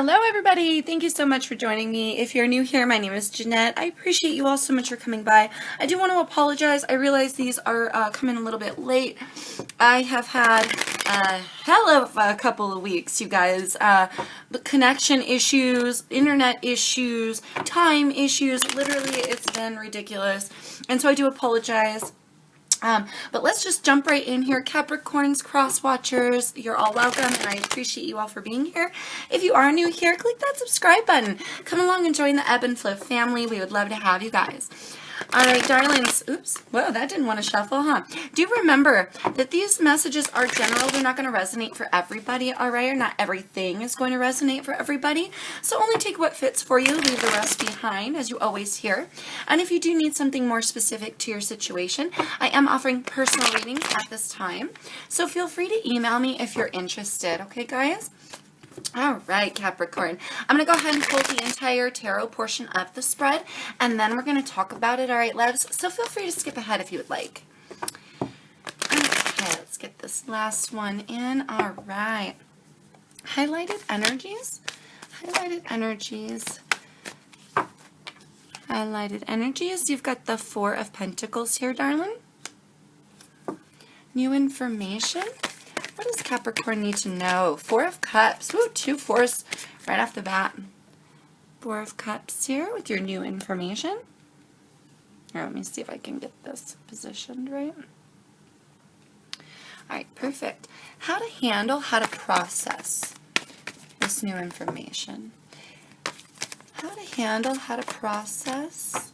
Hello everybody! Thank you so much for joining me. If you're new here, my name is Jeanette. I appreciate you all so much for coming by. I do want to apologize. I realize these are coming a little bit late. I have had a hell of a couple of weeks, you guys. Connection issues, internet issues, time issues. Literally, it's been ridiculous. And so I do apologize. But let's just jump right in here. Capricorns, cross watchers, you're all welcome, and I appreciate you all for being here. If you are new here, click that subscribe button. Come along and join the Ebb and Flow family. We would love to have you guys. All right, darlings. Oops. Whoa, that didn't want to shuffle, huh? Do remember that these messages are general. They're not going to resonate for everybody, all right? Or not everything is going to resonate for everybody. So only take what fits for you. Leave the rest behind, as you always hear. And if you do need something more specific to your situation, I am offering personal readings at this time. So feel free to email me if you're interested, okay, guys? All right, Capricorn. I'm going to go ahead and pull the entire tarot portion of the spread, and then we're going to talk about it, all right, loves? So feel free to skip ahead if you would like. Okay, let's get this last one in. All right. Highlighted energies. Highlighted energies. Highlighted energies. You've got the Four of Pentacles here, darling. New information. What does Capricorn need to know? Four of Cups. Ooh, 2 fours right off the bat. Four of Cups here with your new information. Here, let me see if I can get this positioned right. All right, perfect. How to handle, how to process this new information. How to handle, how to process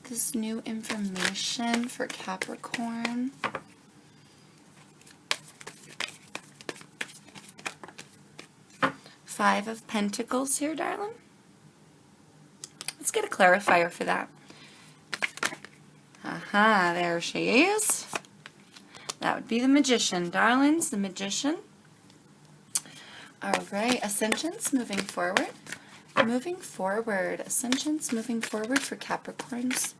this new information for Capricorn. Five of Pentacles here, darling. Let's get a clarifier for that. Aha, there she is. That would be the Magician, darlings, the Magician. All right, Ascensions moving forward. Moving forward. Ascensions moving forward for Capricorns.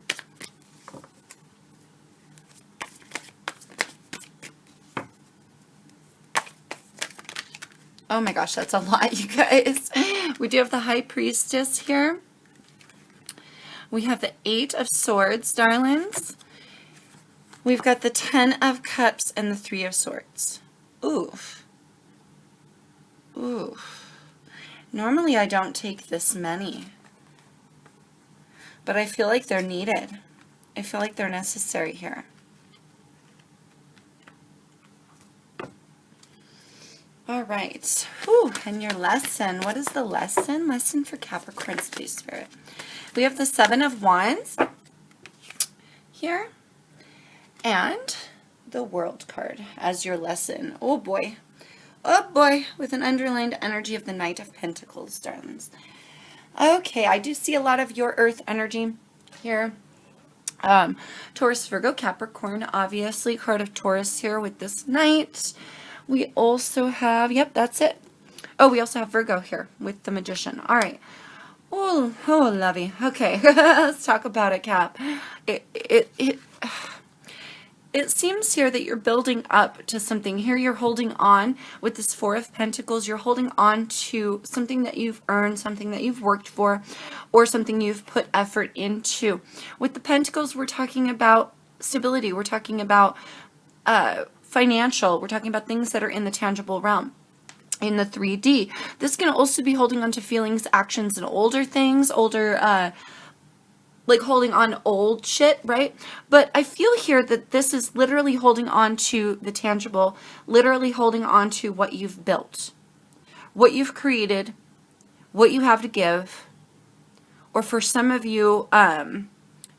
Oh my gosh, that's a lot, you guys. We do have the High Priestess here. We have the Eight of Swords, darlings. We've got the 10 of Cups and the 3 of Swords. Oof. Oof. Normally I don't take this many, but I feel like they're needed. I feel like they're necessary here. All right. Whew, and your lesson. What is the lesson? Lesson for Capricorns, please, Spirit. We have the Seven of Wands here and the World card as your lesson. Oh, boy. Oh, boy. With an underlined energy of the Knight of Pentacles, darlings. Okay, I do see a lot of your Earth energy here. Taurus, Virgo, Capricorn, obviously. Card of Taurus here with this Knight. We also have, yep, that's it. Oh, we also have Virgo here with the Magician. All right. Oh, lovey. Okay, let's talk about it, Cap. It seems here that you're building up to something. Here you're holding on with this Four of Pentacles. You're holding on to something that you've earned, something that you've worked for, or something you've put effort into. With the Pentacles, we're talking about stability. We're talking about financial. We're talking about things that are in the tangible realm, in the 3D. This can also be holding on to feelings, actions, and older things, older, like holding on old shit, right? But I feel here that this is literally holding on to the tangible, literally holding on to what you've built, what you've created, what you have to give, or for some of you,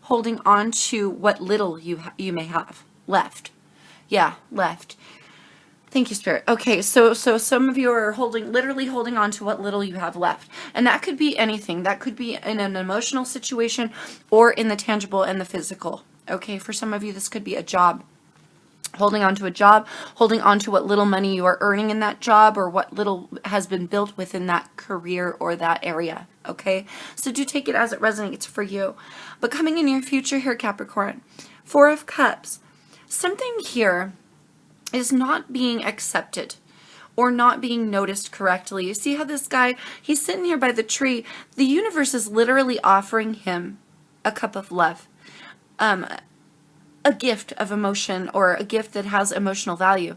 holding on to what little you may have left. Yeah, left. Thank you, Spirit. Okay, so some of you are literally holding on to what little you have left. And that could be anything. That could be in an emotional situation or in the tangible and the physical. Okay, for some of you, this could be a job. Holding on to a job, holding on to what little money you are earning in that job or what little has been built within that career or that area. Okay, so do take it as it resonates for you. But coming in your future here, Capricorn, Four of Cups. Something here is not being accepted or not being noticed correctly. You see how this guy, he's sitting here by the tree. The universe is literally offering him a cup of love, a gift of emotion, or a gift that has emotional value.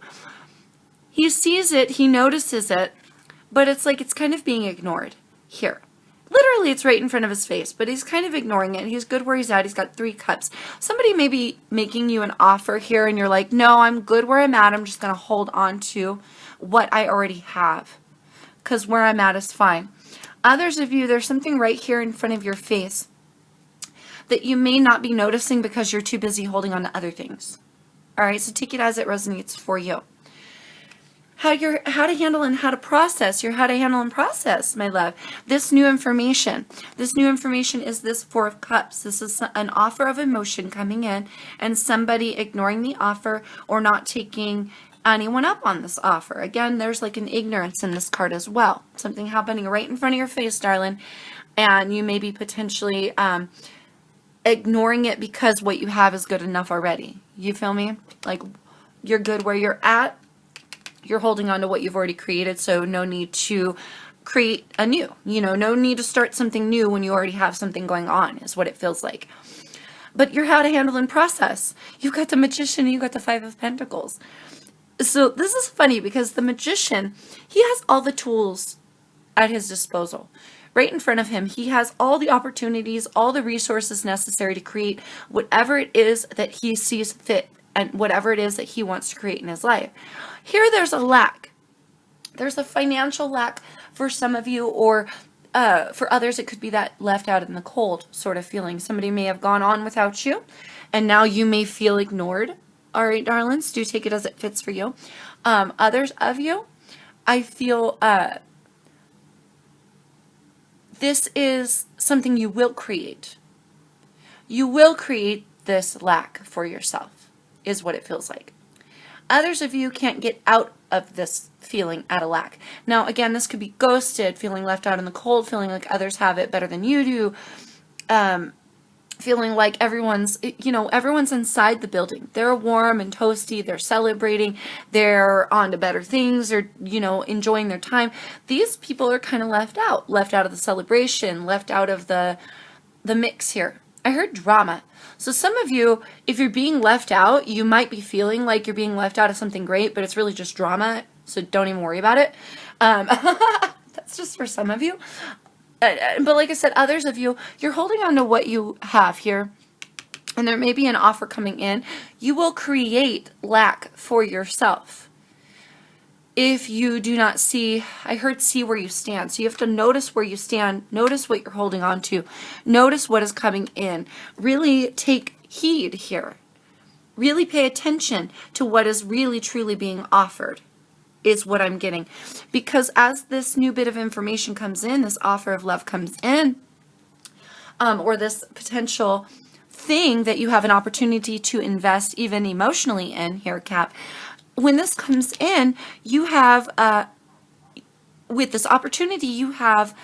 He sees it, he notices it, but it's like it's kind of being ignored here. Literally, it's right in front of his face, but he's kind of ignoring it. He's good where he's at. He's got 3 cups. Somebody may be making you an offer here, and you're like, no, I'm good where I'm at. I'm just going to hold on to what I already have, because where I'm at is fine. Others of you, there's something right here in front of your face that you may not be noticing because you're too busy holding on to other things. All right, so take it as it resonates for you. How to handle and how to process, my love, this new information. This new information is this 4 of Cups. This is an offer of emotion coming in, and somebody ignoring the offer or not taking anyone up on this offer. Again, there's like an ignorance in this card as well. Something happening right in front of your face, darling, and you may be potentially ignoring it because what you have is good enough already. You feel me? Like, you're good where you're at. You're holding on to what you've already created, so no need to create anew. No need to start something new when you already have something going on, is what it feels like. But you're how to handle and process. You've got the Magician and you've got the 5 of Pentacles. So this is funny because the Magician, he has all the tools at his disposal. Right in front of him, he has all the opportunities, all the resources necessary to create whatever it is that he sees fit and whatever it is that he wants to create in his life. Here there's a lack. There's a financial lack for some of you, or for others it could be that left out in the cold sort of feeling. Somebody may have gone on without you, and now you may feel ignored. All right, darlings, do take it as it fits for you. Others of you, I feel this is something you will create. You will create this lack for yourself, is what it feels like. Others of you can't get out of this feeling at a lack. Now, again, this could be ghosted, feeling left out in the cold, feeling like others have it better than you do, feeling like everyone's inside the building. They're warm and toasty, they're celebrating, they're on to better things, or, enjoying their time. These people are kind of left out of the celebration, left out of the mix here. I heard drama. So some of you, if you're being left out, you might be feeling like you're being left out of something great, but it's really just drama, so don't even worry about it. That's just for some of you. But like I said, others of you, you're holding on to what you have here, and there may be an offer coming in. You will create lack for yourself. If you do not see, I heard see where you stand. So you have to notice where you stand, notice what you're holding on to, notice what is coming in. Really take heed here. Really pay attention to what is really truly being offered, is what I'm getting. Because as this new bit of information comes in, this offer of love comes in, or this potential thing that you have an opportunity to invest even emotionally in here, Cap. When this comes in, you have, with this opportunity, you have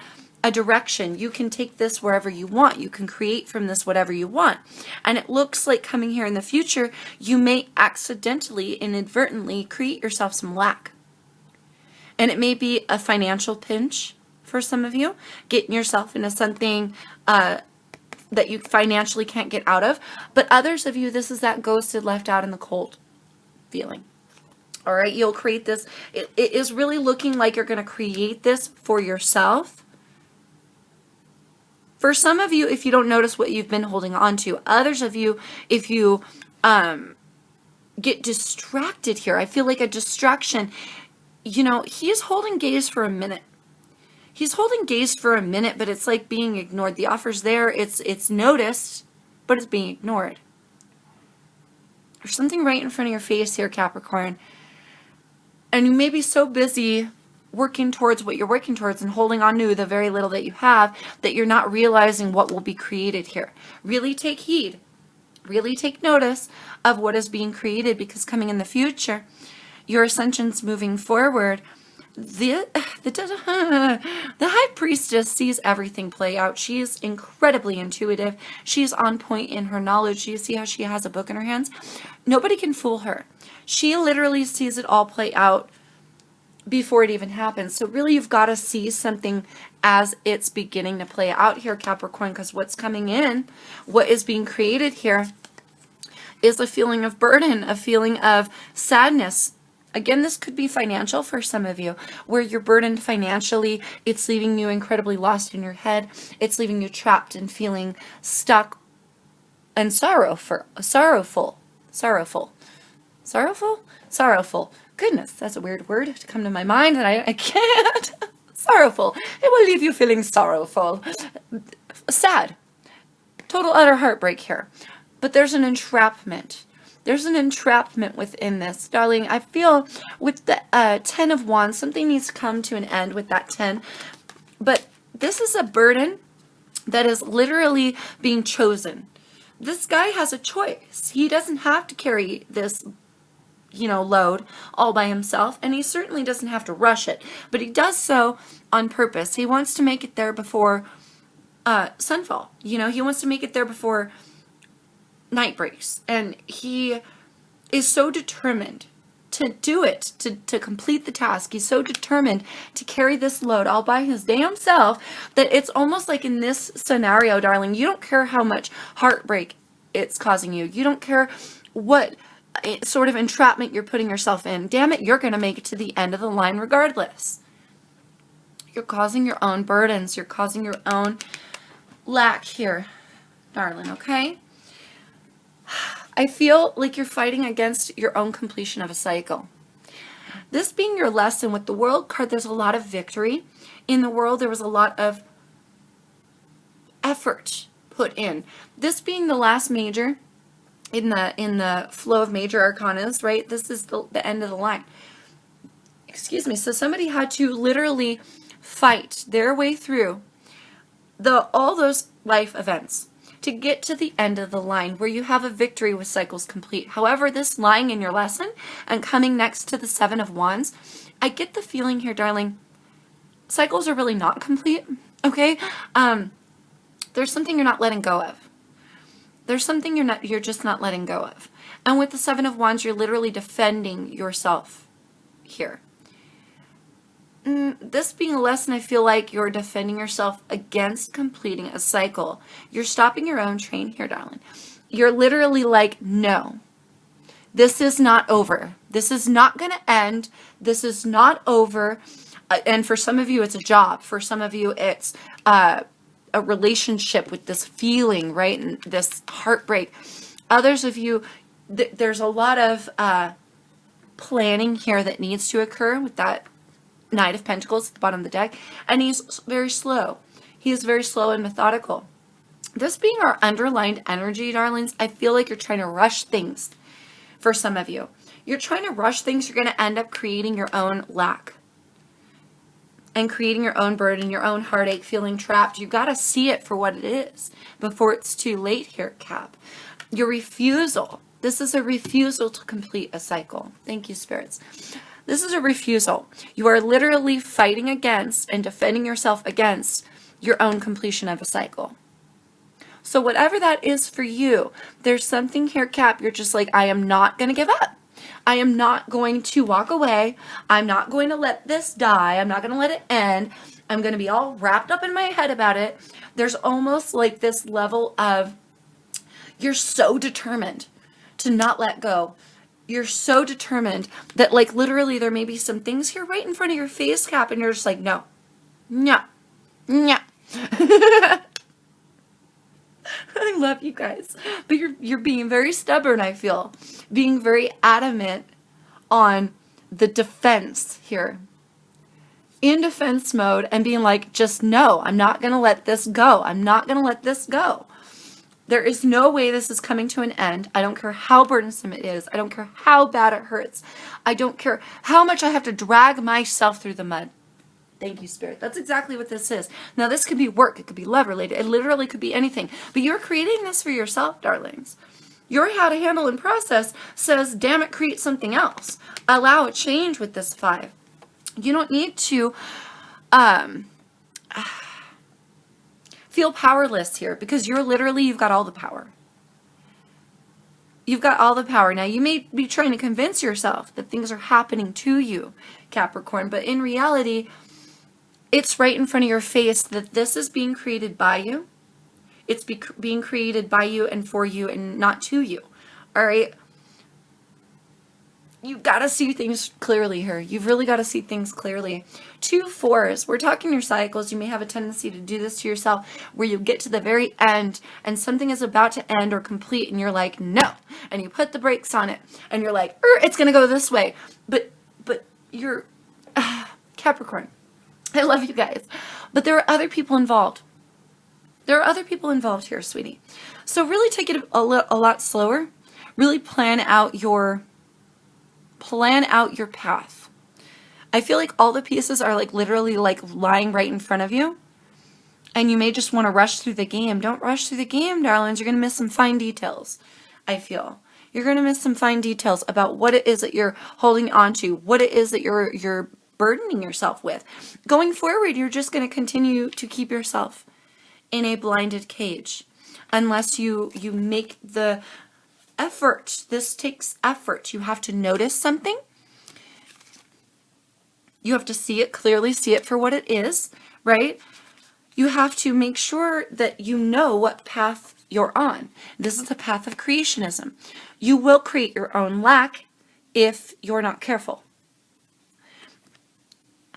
a direction. You can take this wherever you want. You can create from this whatever you want. And it looks like coming here in the future, you may accidentally, inadvertently create yourself some lack. And it may be a financial pinch for some of you, getting yourself into something that you financially can't get out of. But others of you, this is that ghosted, left out in the cold feeling. All right, you'll create this. It is really looking like you're going to create this for yourself. For some of you, if you don't notice what you've been holding on to. Others of you, if you get distracted here, I feel like a distraction. He's holding gaze for a minute. He's holding gaze for a minute, but it's like being ignored. The offer's there. It's noticed, but it's being ignored. There's something right in front of your face here, Capricorn. And you may be so busy working towards what you're working towards and holding on to the very little that you have that you're not realizing what will be created here. Really take heed. Really take notice of what is being created, because coming in the future, your ascension's moving forward. The High Priestess sees everything play out. She is incredibly intuitive. She's on point in her knowledge. You see how she has a book in her hands? Nobody can fool her. She literally sees it all play out before it even happens. So really, you've got to see something as it's beginning to play out here, Capricorn, because what's coming in, what is being created here, is a feeling of burden, a feeling of sadness. Again, this could be financial for some of you, where you're burdened financially. It's leaving you incredibly lost in your head. It's leaving you trapped and feeling stuck and sorrowful. Goodness, that's a weird word to come to my mind, and I can't. Sorrowful. It will leave you feeling sorrowful. Sad. Total utter heartbreak here. But there's an entrapment. There's an entrapment within this. Darling, I feel with the 10 of Wands, something needs to come to an end with that 10. But this is a burden that is literally being chosen. This guy has a choice. He doesn't have to carry this, load all by himself, and he certainly doesn't have to rush it, but he does so on purpose. He wants to make it there before sunfall. He wants to make it there before night breaks, and he is so determined to do it, to complete the task. He's so determined to carry this load all by his damn self that it's almost like in this scenario, darling, you don't care how much heartbreak it's causing you. You don't care what sort of entrapment you're putting yourself in. Damn it, you're going to make it to the end of the line regardless. You're causing your own burdens. You're causing your own lack here, darling, okay? I feel like you're fighting against your own completion of a cycle. This being your lesson with the World card, there's a lot of victory. In the World, there was a lot of effort put in. This being the last major in the flow of major arcanas, right? This is the end of the line. Excuse me. So somebody had to literally fight their way through all those life events to get to the end of the line where you have a victory with cycles complete. However, this lying in your lesson and coming next to the 7 of Wands, I get the feeling here, darling, cycles are really not complete, okay? There's something you're not letting go of. There's something you're just not letting go of. And with the 7 of Wands, you're literally defending yourself here. This being a lesson, I feel like you're defending yourself against completing a cycle. You're stopping your own train here, darling. You're literally like, no, this is not over. This is not going to end. This is not over. And for some of you, it's a job. For some of you, it's a relationship with this feeling, right? And this heartbreak. Others of you, there's a lot of planning here that needs to occur with that Knight of Pentacles at the bottom of the deck, and he's very slow. He is very slow and methodical. This being our underlined energy, darlings, I feel like you're trying to rush things for some of you. You're trying to rush things. You're going to end up creating your own lack and creating your own burden, your own heartache, feeling trapped. You've got to see it for what it is before it's too late here, Cap. Your refusal. This is a refusal to complete a cycle. Thank you, spirits. This is a refusal. You are literally fighting against and defending yourself against your own completion of a cycle. So whatever that is for you, there's something here, Cap, you're just like, I am not going to give up. I am not going to walk away. I'm not going to let this die. I'm not going to let it end. I'm going to be all wrapped up in my head about it. There's almost like this level of, you're so determined to not let go. You're so determined that, like, literally there may be some things here right in front of your face, Cap, and you're just like, no, no, no. I love you guys, but you're being very stubborn, I feel, being very adamant on the defense here, in defense mode, and being like, just no, I'm not going to let this go. I'm not going to let this go. There is no way this is coming to an end. I don't care how burdensome it is. I don't care how bad it hurts. I don't care how much I have to drag myself through the mud. Thank you, Spirit. That's exactly what this is. Now, this could be work. It could be love related. It literally could be anything. But you're creating this for yourself, darlings. Your how to handle and process says, damn it, create something else. Allow a change with this 5. You don't need to feel powerless here, because you've got all the power. You've got all the power. Now, you may be trying to convince yourself that things are happening to you, Capricorn, but in reality, it's right in front of your face that this is being created by you. It's being created by you and for you and not to you. All right? You've got to see things clearly here. You've really got to see things clearly. 2 4s. We're talking your cycles. You may have a tendency to do this to yourself where you get to the very end and something is about to end or complete and you're like, no. And you put the brakes on it and you're like, it's going to go this way. But you're, Capricorn, I love you guys. But there are other people involved. There are other people involved here, sweetie. So really take it a lot slower. Really plan out your path. I feel like all the pieces are like literally like lying right in front of you. And you may just want to rush through the game. Don't rush through the game, darlings. You're going to miss some fine details, I feel. You're going to miss some fine details about what it is that you're holding on to, what it is that you're burdening yourself with. Going forward, you're just going to continue to keep yourself in a blinded cage unless you make the effort. This takes effort. You have to notice something. You have to see it clearly, see it for what it is, right? You have to make sure that you know what path you're on. This is the path of creationism. You will create your own lack if you're not careful.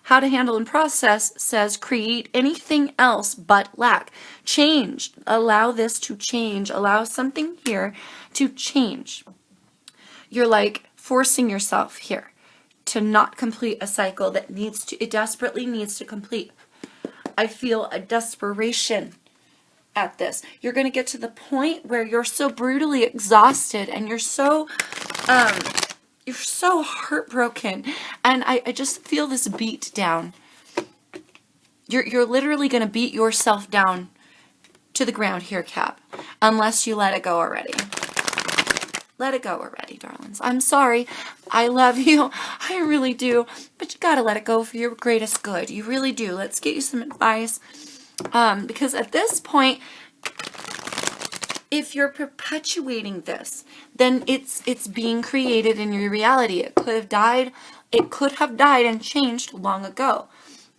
How to Handle and Process says create anything else but lack. Change. Allow this to change. Allow something here to change. You're like forcing yourself here to not complete a cycle that it desperately needs to complete. I feel a desperation at this. You're going to get to the point where you're so brutally exhausted and you're so heartbroken, and I just feel this beat down. You're literally going to beat yourself down to the ground here, Cap, unless you let it go already. Let it go already, darlings. I'm sorry. I love you. I really do. But you got to let it go for your greatest good. You really do. Let's get you some advice. Because at this point, if you're perpetuating this, then it's being created in your reality. It could have died. It could have died and changed long ago.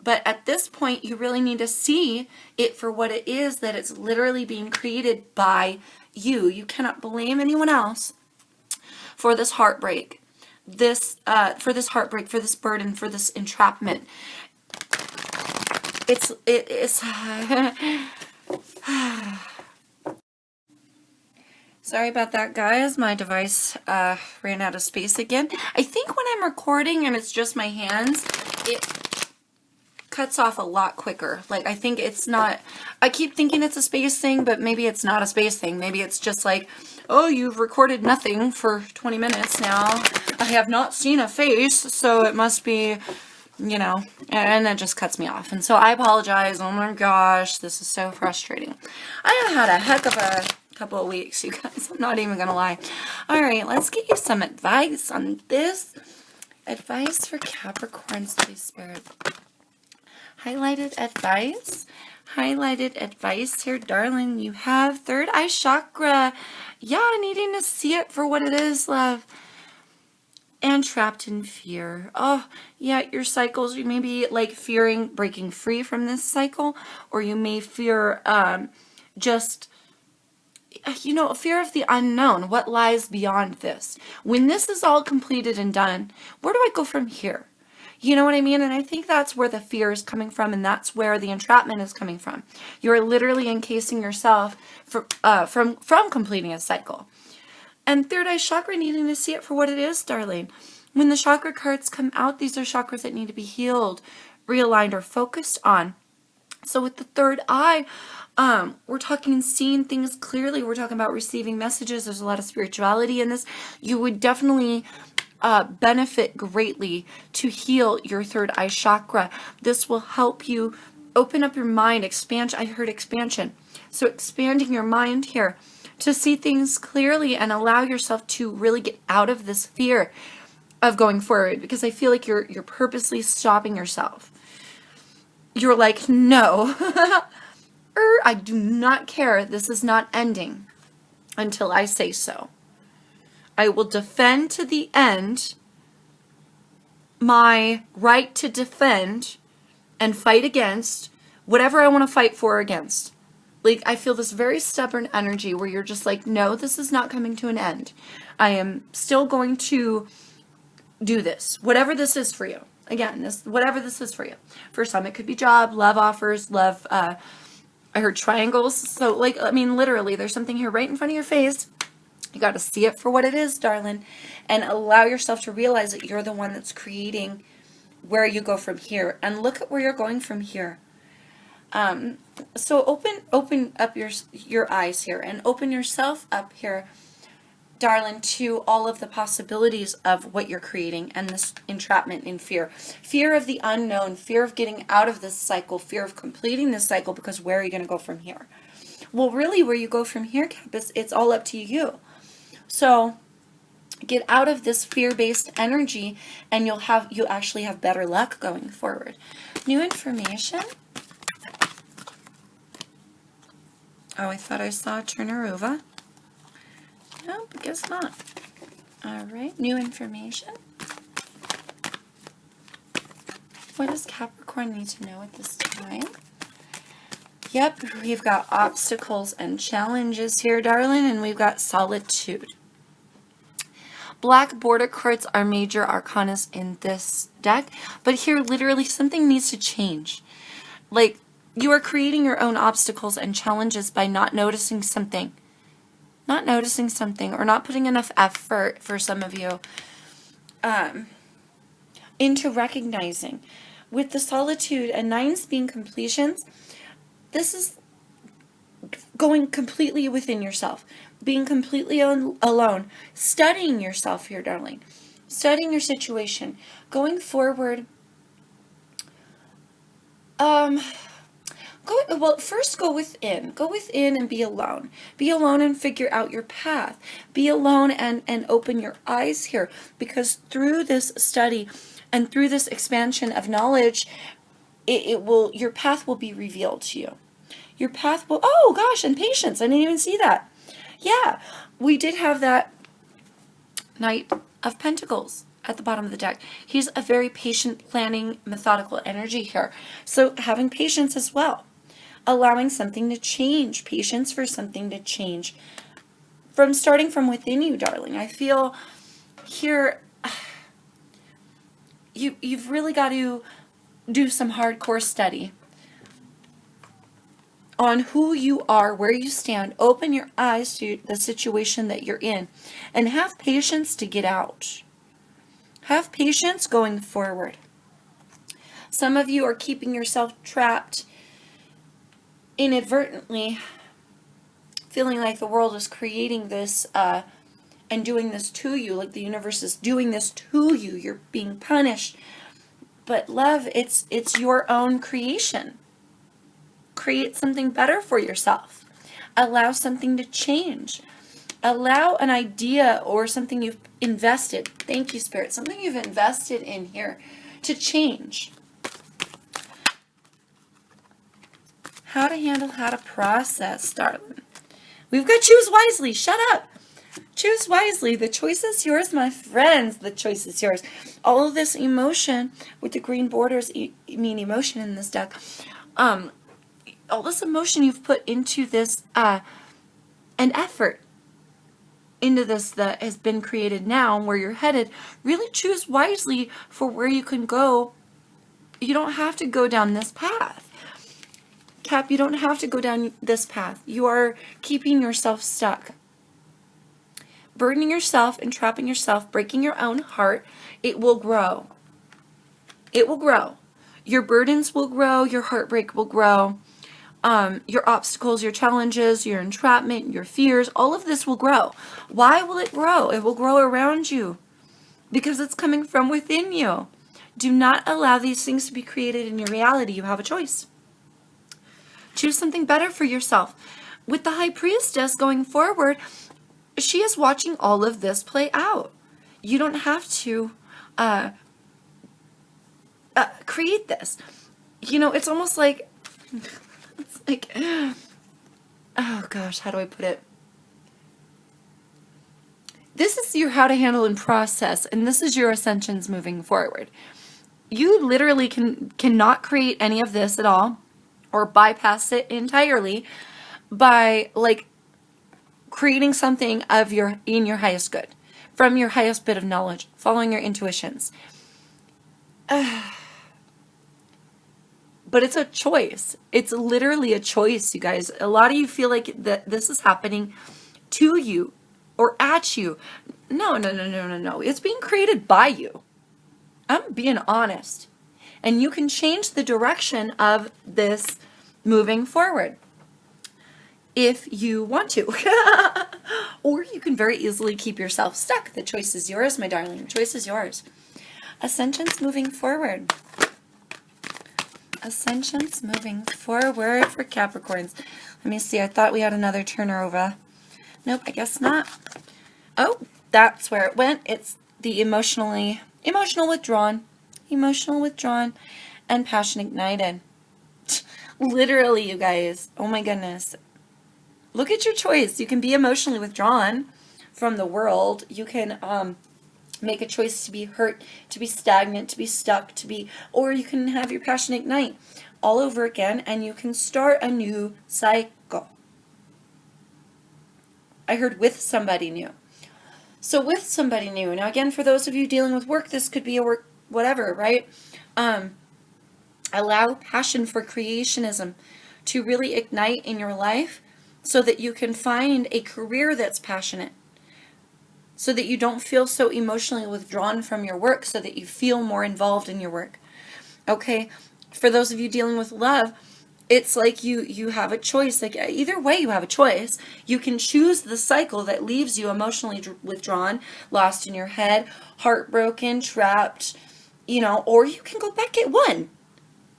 But at this point, you really need to see it for what it is, that it's literally being created by you. You cannot blame anyone else for this heartbreak, for this burden, for this entrapment. It's sorry about that, guys. My device ran out of space again. I think when I'm recording and it's just my hands, it cuts off a lot quicker. Like, I think it's not, I keep thinking it's a space thing, but maybe it's not a space thing. Maybe it's just like, oh, you've recorded nothing for 20 minutes now. I have not seen a face, so it must be, you know, and that just cuts me off. And so I apologize. Oh my gosh, this is so frustrating. I have had a heck of a couple of weeks, you guys. I'm not even gonna lie. All right, let's get you some advice on this. Advice for Capricorns, Holy Spirit. Highlighted advice. Highlighted advice here, darling. You have third eye chakra. Yeah, needing to see it for what it is, love. And trapped in fear. Oh, yeah, your cycles, you may be like fearing breaking free from this cycle, or you may fear just, you know, a fear of the unknown. What lies beyond this? When this is all completed and done, where do I go from here? You know what I mean? And I think that's where the fear is coming from, and that's where the entrapment is coming from. You're literally encasing yourself from completing a cycle. And third eye chakra, needing to see it for what it is, darling. When the chakra cards come out, these are chakras that need to be healed, realigned, or focused on. So with the third eye, we're talking seeing things clearly. We're talking about receiving messages. There's a lot of spirituality in this. You would definitely benefit greatly to heal your third eye chakra. This will help you open up your mind, expand. I heard expansion. So expanding your mind here to see things clearly and allow yourself to really get out of this fear of going forward, because I feel like you're purposely stopping yourself. You're like, no, I do not care. This is not ending until I say so. I will defend to the end my right to defend and fight against whatever I want to fight for or against. Like, I feel this very stubborn energy where you're just like, no, this is not coming to an end. I am still going to do this, whatever this is for you. Again, whatever this is for you. For some, it could be job, love offers, love, I heard triangles. So, like, I mean, literally, there's something here right in front of your face. You got to see it for what it is, darling, and allow yourself to realize that you're the one that's creating where you go from here. And look at where you're going from here. So open up your eyes here and open yourself up here, darling, to all of the possibilities of what you're creating and this entrapment in fear. Fear of the unknown, fear of getting out of this cycle, fear of completing this cycle, because where are you going to go from here? Well, really, where you go from here, Cap, it's all up to you. So get out of this fear-based energy, and you'll actually have better luck going forward. New information. Oh, I thought I saw Turnaruva. Nope, I guess not. All right, new information. What does Capricorn need to know at this time? Yep, we've got obstacles and challenges here, darling, and we've got solitude. Black border cards are major arcanas in this deck, but here literally something needs to change. Like, you are creating your own obstacles and challenges by not noticing something. Not noticing something, or not putting enough effort, for some of you, into recognizing. With the solitude and nines being completions, this is going completely within yourself, being completely alone, studying yourself here, darling, studying your situation, going forward. First go within and be alone. Be alone and figure out your path. Be alone and open your eyes here, because through this study and through this expansion of knowledge, your path will be revealed to you. Your path will, oh gosh, and patience. I didn't even see that. Yeah, we did have that Knight of Pentacles at the bottom of the deck. He's a very patient, planning, methodical energy here. So having patience as well. Allowing something to change. Patience for something to change. Starting from within you, darling. I feel here, you've really got to do some hardcore study on who you are, where you stand. Open your eyes to the situation that you're in, and have patience to get out. Have patience going forward. Some of you are keeping yourself trapped inadvertently, feeling like the world is creating this and doing this to you, like the universe is doing this to you. You're being punished. But love, it's your own creation. Create something better for yourself. Allow something to change. Allow an idea or something you've invested, thank you, Spirit, something you've invested in here to change. How to handle, how to process, darling. We've got choose wisely. Shut up. Choose wisely. The choice is yours, my friends. The choice is yours. All of this emotion with the green borders mean emotion in this deck. All this emotion you've put into this, an effort into this that has been created now and where you're headed. Really choose wisely for where you can go. You don't have to go down this path. Cap, you don't have to go down this path. You are keeping yourself stuck. Burdening yourself, entrapping yourself, breaking your own heart. It will grow. It will grow. Your burdens will grow. Your heartbreak will grow. Your obstacles, your challenges, your entrapment, your fears, all of this will grow. Why will it grow? It will grow around you because it's coming from within you. Do not allow these things to be created in your reality. You have a choice. Choose something better for yourself. With the High Priestess going forward, she is watching all of this play out. You don't have to create this. You know, it's almost like, it's like, oh gosh, how do I put it? this is your how to handle and process, and this is your ascensions moving forward. You literally cannot create any of this at all or bypass it entirely by like creating something of in your highest good, from your highest bit of knowledge, following your intuitions. But it's a choice. It's literally a choice, you guys. A lot of you feel like that this is happening to you or at you. No. It's being created by you. I'm being honest. And you can change the direction of this moving forward if you want to. Or you can very easily keep yourself stuck. The choice is yours, my darling. The choice is yours. Ascensions moving forward. Ascensions moving forward for Capricorns. Let me see. I thought we had another turnover. Nope, I guess not. Oh, that's where it went. It's the emotional withdrawn, and passion ignited. Literally, you guys. Oh my goodness. Look at your choice. You can be emotionally withdrawn from the world. You can make a choice to be hurt, to be stagnant, to be stuck, or you can have your passion ignite all over again, and you can start a new cycle. I heard with somebody new. So with somebody new. Now again, for those of you dealing with work, this could be a work, whatever, right? Allow passion for creationism to really ignite in your life so that you can find a career that's passionate. So that you don't feel so emotionally withdrawn from your work, so that you feel more involved in your work. Okay? For those of you dealing with love, it's like you have a choice. Like either way, you have a choice. You can choose the cycle that leaves you emotionally withdrawn, lost in your head, heartbroken, trapped, or you can go back at one.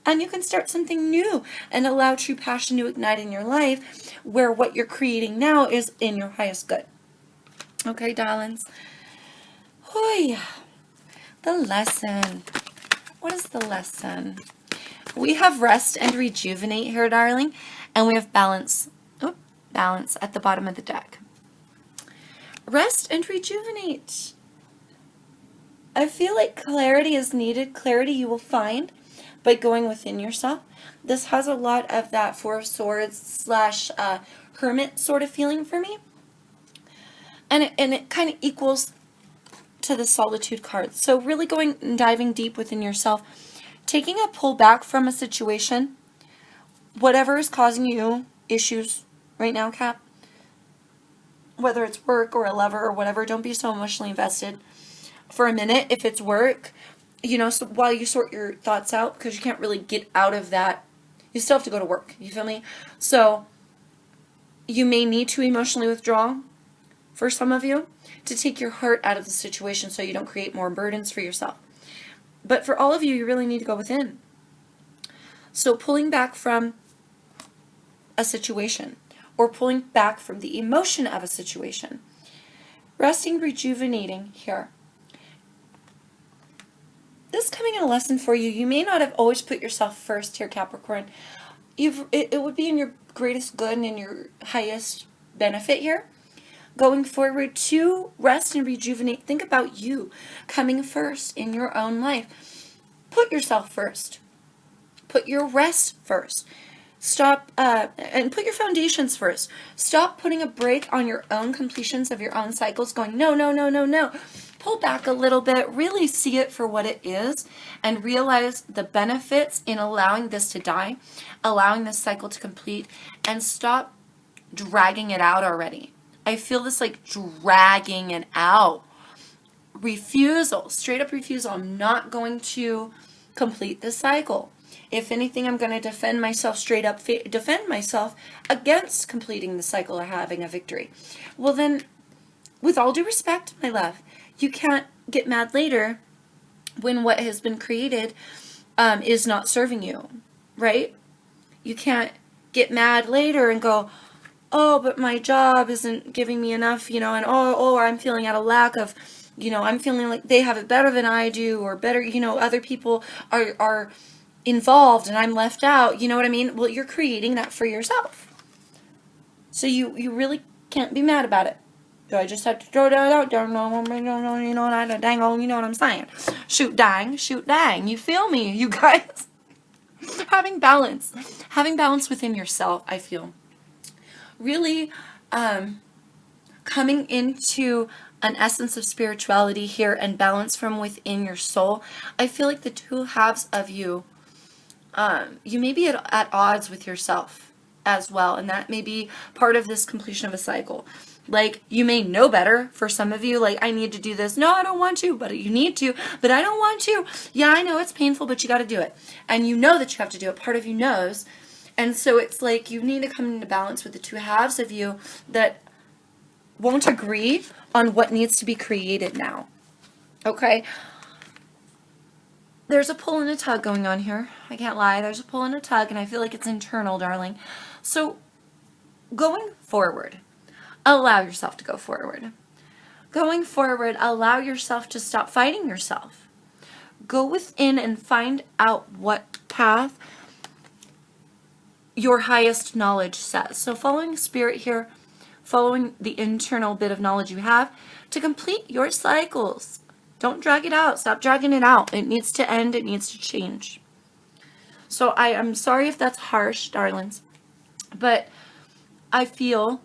And you can start something new and allow true passion to ignite in your life, where what you're creating now is in your highest good. Okay, darlings. Hoi. The lesson. What is the lesson? We have rest and rejuvenate here, darling. And we have balance. Oh, balance at the bottom of the deck. Rest and rejuvenate. I feel like clarity is needed. Clarity you will find by going within yourself. This has a lot of that Four of Swords / Hermit sort of feeling for me. And it kind of equals to the Solitude card. So really going and diving deep within yourself. Taking a pull back from a situation. Whatever is causing you issues right now, Cap. Whether it's work or a lover or whatever. Don't be so emotionally invested for a minute if it's work. So while you sort your thoughts out. Because you can't really get out of that. You still have to go to work. You feel me? So you may need to emotionally withdraw. For some of you, to take your heart out of the situation so you don't create more burdens for yourself. But for all of you, you really need to go within. So pulling back from a situation, or pulling back from the emotion of a situation. Resting, rejuvenating here. This is coming in a lesson for you. You may not have always put yourself first here, Capricorn. It would be in your greatest good and in your highest benefit here. Going forward to rest and rejuvenate. Think about you coming first in your own life. Put yourself first. Put your rest first. Stop and put your foundations first. Stop putting a brake on your own completions of your own cycles, going, no. Pull back a little bit. Really see it for what it is and realize the benefits in allowing this to die, allowing this cycle to complete, and stop dragging it out already. I feel this like dragging it out. Refusal, straight up refusal. I'm not going to complete this cycle. If anything, I'm going to defend myself straight up, defend myself against completing the cycle or having a victory. Well then, with all due respect, my love, you can't get mad later when what has been created is not serving you, right? You can't get mad later and go, oh, but my job isn't giving me enough, and I'm feeling at a lack of, I'm feeling like they have it better than I do, or better, other people are involved and I'm left out, you know what I mean? Well, you're creating that for yourself. So you really can't be mad about it. Do I just have to throw that out there? No, you know, not a dangle, you know what I'm saying? Shoot dang, shoot dang. You feel me, you guys? Having balance within yourself, I feel. Really coming into an essence of spirituality here and balance from within your soul. I feel like the two halves of you, you may be at odds with yourself as well, and that may be part of this completion of a cycle. Like, you may know better for some of you, like, I need to do this. No, I don't want to, but you need to, but I don't want to. Yeah, I know it's painful, but you got to do it. And you know that you have to do it. Part of you knows. And so it's like you need to come into balance with the two halves of you that won't agree on what needs to be created now. Okay? There's a pull and a tug going on here. I can't lie. There's a pull and a tug, and I feel like it's internal, darling. So, going forward, allow yourself to go forward. Going forward, allow yourself to stop fighting yourself. Go within and find out what path your highest knowledge says. So following spirit here, following the internal bit of knowledge you have to complete your cycles. Don't drag it out. Stop dragging it out. It needs to end. It needs to change. So I'm sorry if that's harsh, darlings, but I feel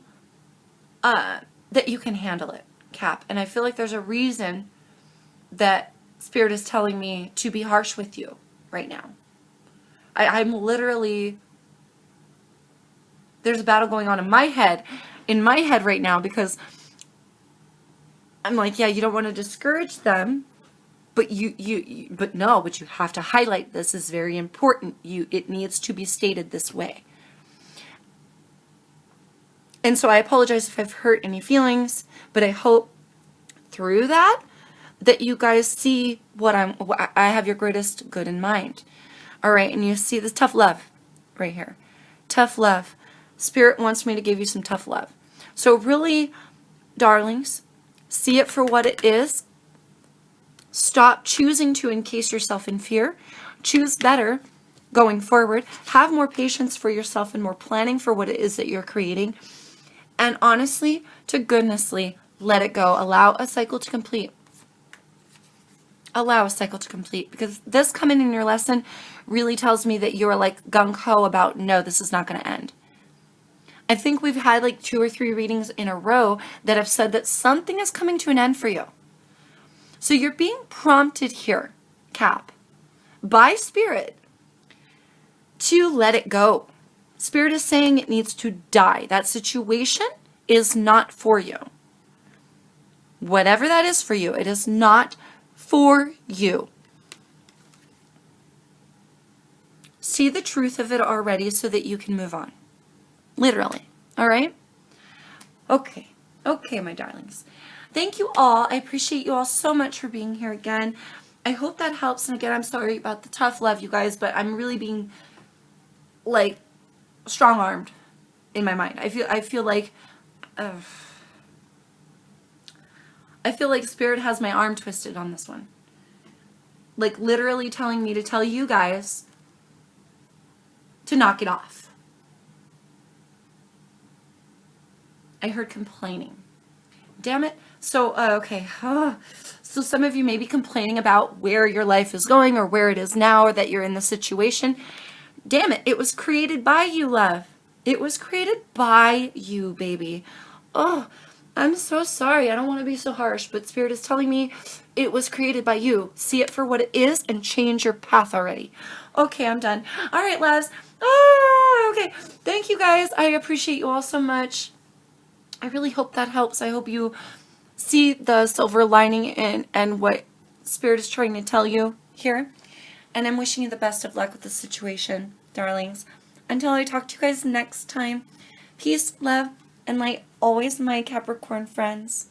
that you can handle it, Cap. And I feel like there's a reason that Spirit is telling me to be harsh with you right now. I'm literally, there's a battle going on in my head right now, because I'm like, yeah, you don't want to discourage them, but you have to highlight this is very important. It needs to be stated this way. And so I apologize if I've hurt any feelings, but I hope through that you guys see what I have your greatest good in mind. All right, and you see this tough love right here. Tough love. Spirit wants me to give you some tough love. So really, darlings, see it for what it is. Stop choosing to encase yourself in fear. Choose better going forward. Have more patience for yourself and more planning for what it is that you're creating. And honestly, to goodnessly, let it go. Allow a cycle to complete. Allow a cycle to complete. Because this coming in your lesson really tells me that you're like gung-ho about, no, this is not going to end. I think we've had like 2 or 3 readings in a row that have said that something is coming to an end for you. So you're being prompted here, Cap, by Spirit to let it go. Spirit is saying it needs to die. That situation is not for you. Whatever that is for you, it is not for you. See the truth of it already so that you can move on. Literally. All right? Okay. Okay, my darlings. Thank you all. I appreciate you all so much for being here again. I hope that helps. And again, I'm sorry about the tough love, you guys, but I'm really being like strong-armed in my mind. I feel like Spirit has my arm twisted on this one. Like literally telling me to tell you guys to knock it off. I heard complaining. Damn it. So, okay. So some of you may be complaining about where your life is going or where it is now, or that you're in the situation. Damn it. It was created by you, love. It was created by you, baby. Oh, I'm so sorry. I don't want to be so harsh, but Spirit is telling me it was created by you. See it for what it is and change your path already. Okay, I'm done. All right, loves. Oh, okay. Thank you, guys. I appreciate you all so much. I really hope that helps. I hope you see the silver lining and what Spirit is trying to tell you here. And I'm wishing you the best of luck with the situation, darlings. Until I talk to you guys next time, peace, love, and light always, my Capricorn friends.